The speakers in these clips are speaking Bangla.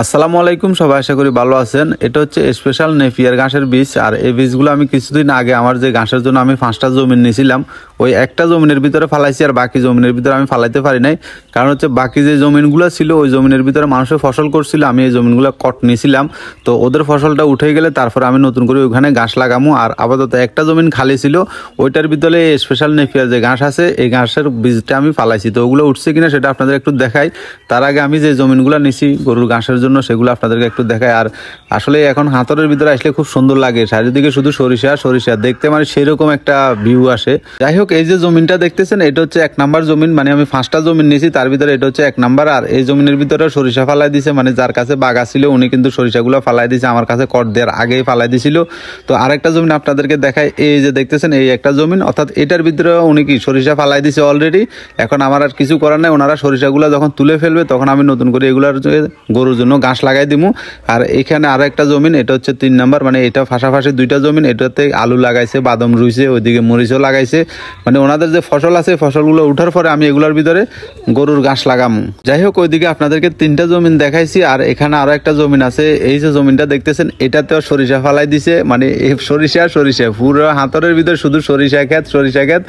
আসসালামু আলাইকুম, সবাই আশা করি ভালো আছেন। এটা হচ্ছে স্পেশাল নেপিয়ার ঘাসের বীজ। আর এই বীজগুলো আমি কিছুদিন আগে আমার যে ঘাসের জন্য আমি 5টা জমিন নিয়েছিলাম, ওই একটা জমিনের ভিতরে ফালাইছি, আর বাকি জমিনের ভিতরে আমি ফালাইতে পারি নাই। কারণ হচ্ছে বাকি যে জমিনগুলো ছিল ওই জমিনের ভিতরে মানুষের ফসল করছিল, আমি এই জমিনগুলো কট নিয়েছিলাম। তো ওদের ফসলটা উঠে গেলে তারপরে আমি নতুন করে ওইখানে ঘাস লাগামো। আর আপাতত একটা জমিন খালি ছিল, ওইটার ভিতরে স্পেশাল নেপিয়ার যে ঘাস আছে এই ঘাসের বীজটা আমি ফালাইছি। তো ওগুলো উঠছে কিনা সেটা আপনাদের একটু দেখাই। তার আগে আমি যে জমিনগুলো নিছি গরুর ঘাসের জন্য সেগুলো আপনাদেরকে একটু দেখাই। আর আসলে এখন হাতরের ভিতরে আসলে খুব সুন্দর লাগে, চারিদিকে শুধু সরিষা সরিষা দেখতে, মানে সেরকম একটা ভিউ আসে। যাই হোক, এই যে জমিনটা দেখতেছেন এটা হচ্ছে 1 নাম্বার জমিন, মানে আমি 5টা জমিন নিয়েছি, তার ভিতরে এটা হচ্ছে 1 নাম্বার। আর এই জমিনের ভিতরে সরিষা ফালাই দিছে, মানে যার কাছে বাগা ছিল উনি কিন্তু সরিষাগুলো ফালাই দিছে, আমার কাছে কট দেওয়ার আগেই ফালাই দিছিল। তো আরেকটা জমিন আপনাদেরকে দেখাই, এই যে দেখতেছেন এই একটা জমিন, অর্থাৎ এটার ভিতরে উনি কি সরিষা ফালাই দিছে অলরেডি। এখন আমার আর কিছু করার নাই, ওনারা সরিষাগুলো যখন তুলে ফেলবে তখন আমি নতুন করে এগুলার গরুর জন্য ঘাস লাগাই দিমু। আর এখানে আরো একটা জমিন, এটা হচ্ছে 3 নাম্বার, মানে এটা পাশাপাশি 2টা জমিন। এটাতে আলু লাগাইছে, বাদাম রুইছে, ওইদিকে মরিচও লাগাইছে। মানে ওনাদের যে ফসল আছে ফসলগুলো উঠার পরে আমি এগুলোর ভিতরে গরুর ঘাস লাগামু। যাই হোক, ওইদিকে আপনাদেরকে 3টা জমিন দেখাইছি। আর এখানে আরো একটা জমিন আছে, এই যে জমিনটা দেখতেছেন এটাতেও সরিষা ফালাই দিছে, মানে সরিষা সরিষা পুরো হাতরের ভিতরে শুধু সরিষা ক্ষেত সরিষা ক্ষেত,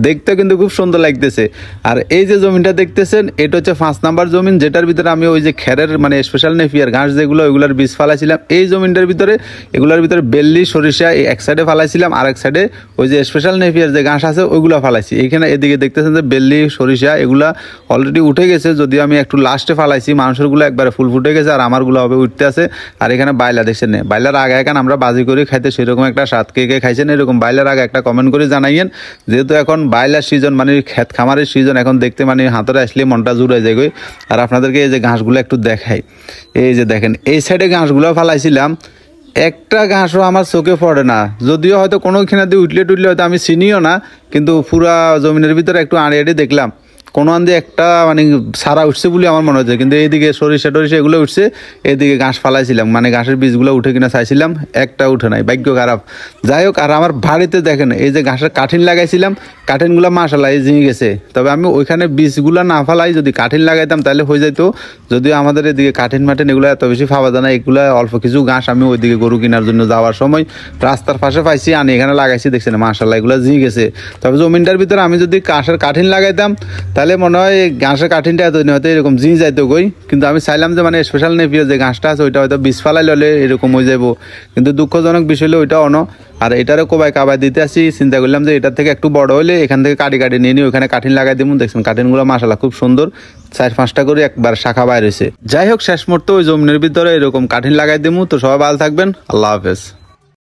দেখতে কিন্তু খুব সুন্দর লাগতেছে। আর এই যে জমিনটা দেখতেছেন এটা হচ্ছে 5 নাম্বার জমিন, যেটার ভিতরে আমি ওই যে খেরের মানে স্পেশাল নেপিয়ার ঘাস যেগুলো ওইগুলোর বীজ ফালাইছিলাম। এই জমিনটার ভিতরে এগুলোর ভিতরে বেল্লি সরিষা এক সাইডে ফালাইছিলাম, আর এক সাইডে ওই যে স্পেশাল নেপিয়ার যে ঘাস আছে ওইগুলো ফালাইছি। এখানে এদিকে দেখতেছেন যে বেল্লি সরিষা এগুলা অলরেডি উঠে গেছে, যদিও আমি একটু লাস্টে ফালাইছি। মানুষেরগুলো একবারে ফুল ফুটে গেছে, আর আমারগুলো হবে উঠতে আছে। আর এখানে বাইলা দেখছেন, বাইলার আগে এখন আমরা বাজি করে খাইতে সেরকম একটা স্বাদ, কে কে খাইছেন এরকম বাইলার আগে একটা কমেন্ট করে জানাইয়েন। যেহেতু এখন বাইলার সিজন, মানে ক্ষেত খামারের সিজন, এখন দেখতে মানে হাতরে আসলে মনটা জুড়ে যায়। আর আপনাদেরকে এই যে ঘাসগুলো একটু দেখাই, এই যে দেখেন এই সাইডে ঘাসগুলো ফালাইছিলাম, একটা ঘাসও আমার চোখে পড়ে না। যদিও হয়তো কোনোখানে দিয়ে উঠলে টুটলে হয়তো আমি চিনিও না, কিন্তু পুরা জমিনের ভিতরে একটু আড়ে আড়ে দেখলাম কোনো আন দিয়ে একটা মানে সারা উঠছে বলে আমার মনে হচ্ছে। কিন্তু এইদিকে সরিষা টরিষা এগুলো উঠছে, এইদিকে ঘাস ফালাইছিলাম, মানে ঘাসের বীজগুলো উঠে কিনা চাইছিলাম, একটা উঠে নাই, ভাগ্য খারাপ। যাই হোক, আর আমার বাড়িতে দেখেন এই যে ঘাসের কাঠিন লাগাইছিলাম, কাঠিনগুলো মাশাআল্লাহ এই জিঙে গেছে। তবে আমি ওইখানে বীজগুলো না ফালাই যদি কাঠিন লাগাইতাম তাহলে হয়ে যেত। যদিও আমাদের এদিকে কাঠিন মাঠিন এগুলো এত বেশি পাওয়া যায় না, এগুলো অল্প কিছু ঘাস আমি ওইদিকে গরু কেনার জন্য যাওয়ার সময় রাস্তার পাশে পাইছি, আনি এখানে লাগাইছি, দেখছেন মাশাআল্লাহ এগুলো জিঙে গেছে। তবে জমিনটার ভিতরে আমি যদি ঘাসের কাঠিন লাগাইতাম তাহলে মনে হয় ঘাসের কাঠিনটা এতদিন হয়তো এরকম জিঁ যাইতো গই। কিন্তু আমি চাইলাম যে মানে স্পেশাল নেপিয়ার যে ঘাসটা আছে ওইটা হয়তো বীজ ফালাই ললে এরকম হয়ে যাবো। কিন্তু দুঃখজনক বিষয় হলো ওইটা অন। আর এটারও কোবাই কাবাই দিতে আসি, চিন্তা করলাম যে এটার থেকে একটু বড় হলে এখান থেকে কাটি কাটি নিয়ে নিই, ওখানে কাঠিন লাগাই দিব। দেখছেন কাঠিনগুলো মাশাআল্লাহ খুব সুন্দর, 4-5টা করে একবার শাখা বাইর হয়েছে। যাই হোক, শেষ মুহূর্তে ওই জমিনের ভিতরে এরকম কাঠিন লাগাই দিব। তো সবাই ভালো থাকবেন, আল্লাহ হাফেজ।